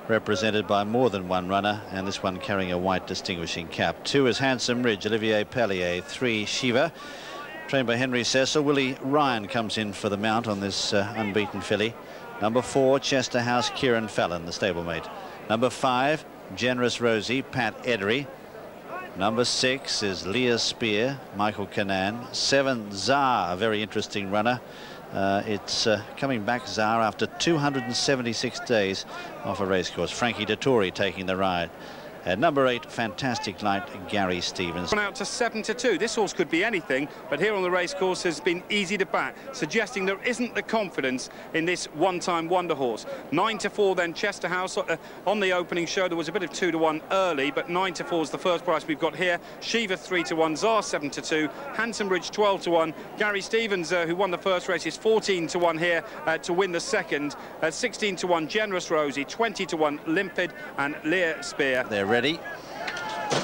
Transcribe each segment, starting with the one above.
represented by more than one runner, and this one carrying a white distinguishing cap. 2 is Handsome Ridge, Olivier Pellier. 3, Shiva, trained by Henry Cecil. Willie Ryan comes in for the mount on this unbeaten filly. Number 4, Chester House, Kieran Fallon, the stablemate. Number 5, Generous Rosie, Pat Edery. Number 6 is Lear Spear, Michael Kinane. 7, Czar, a very interesting runner. It's coming back, Czar, after 276 days off a racecourse. Frankie Dettori taking the ride. At number 8, Fantastic Light, Gary Stevens. Out to 7-2. This horse could be anything, but here on the racecourse has been easy to back, suggesting there isn't the confidence in this one-time wonder horse. 9-4 then Chester House. On the opening show there was a bit of 2-1 early, but 9-4 is the first price we've got here. Shiva 3-1, Czar 7-2, Handsome Ridge 12-1. Gary Stevens, who won the first race, is 14-1 here to win the second. 16-1 Generous Rosie, 20-1 Limpid, and Lear Spear. They're ready.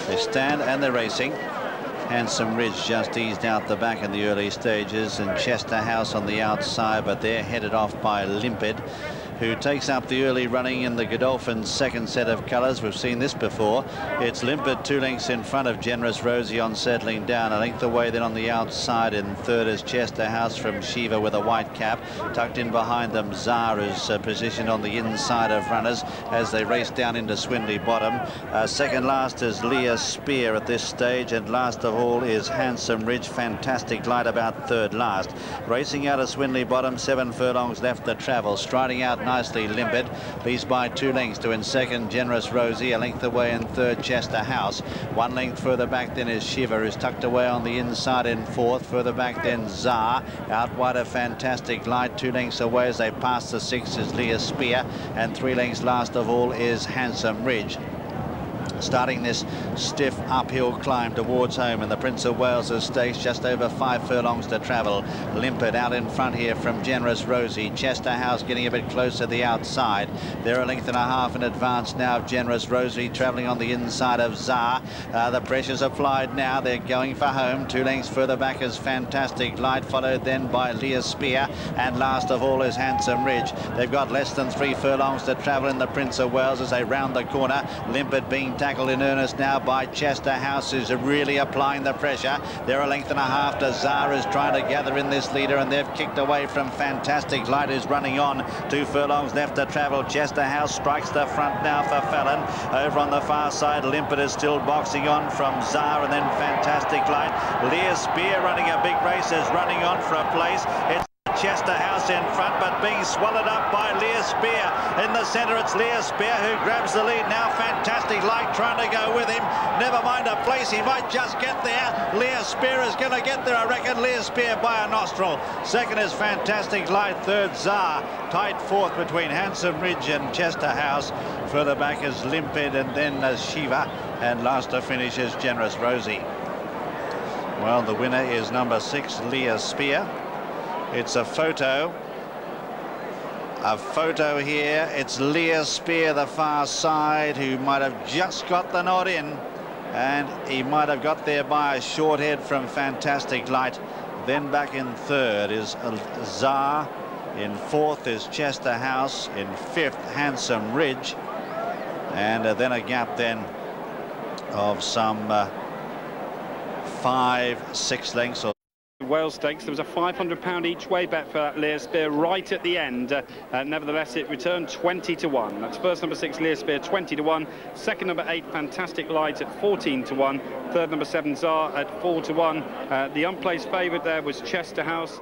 They stand and they're racing. Handsome Ridge just eased out the back in the early stages, and Chester House on the outside, but they're headed off by Limpid, who takes up the early running in the Godolphin second set of colours. We've seen this before. It's Limpid 2 lengths in front of Generous Rosie on settling down. A length away then on the outside in third is Chester House from Shiva with a white cap. Tucked in behind them, Czar is positioned on the inside of runners as they race down into Swindley Bottom. Second last is Lear Spear at this stage, and last of all is Handsome Ridge. Fantastic Light about third last. Racing out of Swindley Bottom, 7 furlongs left to travel. Striding out nicely Limpid, leads by 2 lengths to in second Generous Rosie, a length away in third Chester House. 1 length further back then is Shiva, who's tucked away on the inside in fourth. Further back then Czar, out wide of Fantastic Light. 2 lengths away as they pass the 6 is Lear Spear, and 3 lengths last of all is Handsome Ridge. Starting this stiff uphill climb towards home in the Prince of Wales Stakes, just over 5 furlongs to travel. Limpid out in front here from Generous Rosie. Chester House getting a bit closer the outside. They're a length and a half in advance now of Generous Rosie, travelling on the inside of Czar. The pressure's applied now. They're going for home. 2 lengths further back is Fantastic Light, followed then by Lear Spear, and last of all is Handsome Ridge. They've got less than 3 furlongs to travel in the Prince of Wales as they round the corner. Limpid being tackled in earnest now by Chester House, who's really applying the pressure. They're a length and a half to Czar, is trying to gather in this leader, and they've kicked away from Fantastic Light, who's running on. 2 furlongs left to travel. Chester House strikes the front now for Fallon. Over on the far side, Limpid is still boxing on from Czar, and then Fantastic Light. Lear Spear, running a big race, is running on for a place. It's Chester House in front, but being swallowed up by Lear Spear. In the centre, it's Lear Spear who grabs the lead now. Fantastic Light trying to go with him. Never mind a place, he might just get there. Lear Spear is going to get there, I reckon. Lear Spear by a nostril. Second is Fantastic Light. Third, Czar. Tight fourth between Handsome Ridge and Chester House. Further back is Limpid, and then Shiva. And last to finish is Generous Rosie. Well, the winner is number 6, Lear Spear. It's a photo here. It's Lear Spear, the far side, who might have just got the nod in, and he might have got there by a short head from Fantastic Light. Then back in third is Czar. In fourth is Chester House. In fifth, Handsome Ridge. And then a gap then of some 5-6 lengths or Wales Stakes. There was a £500 each way bet for that Lear Spear right at the end. Nevertheless, it returned 20-1. That's first number 6, Lear Spear, 20-1. Second number 8, Fantastic Light, at 14-1. Third number 7, Czar, at 4-1. The unplaced favourite there was Chester House.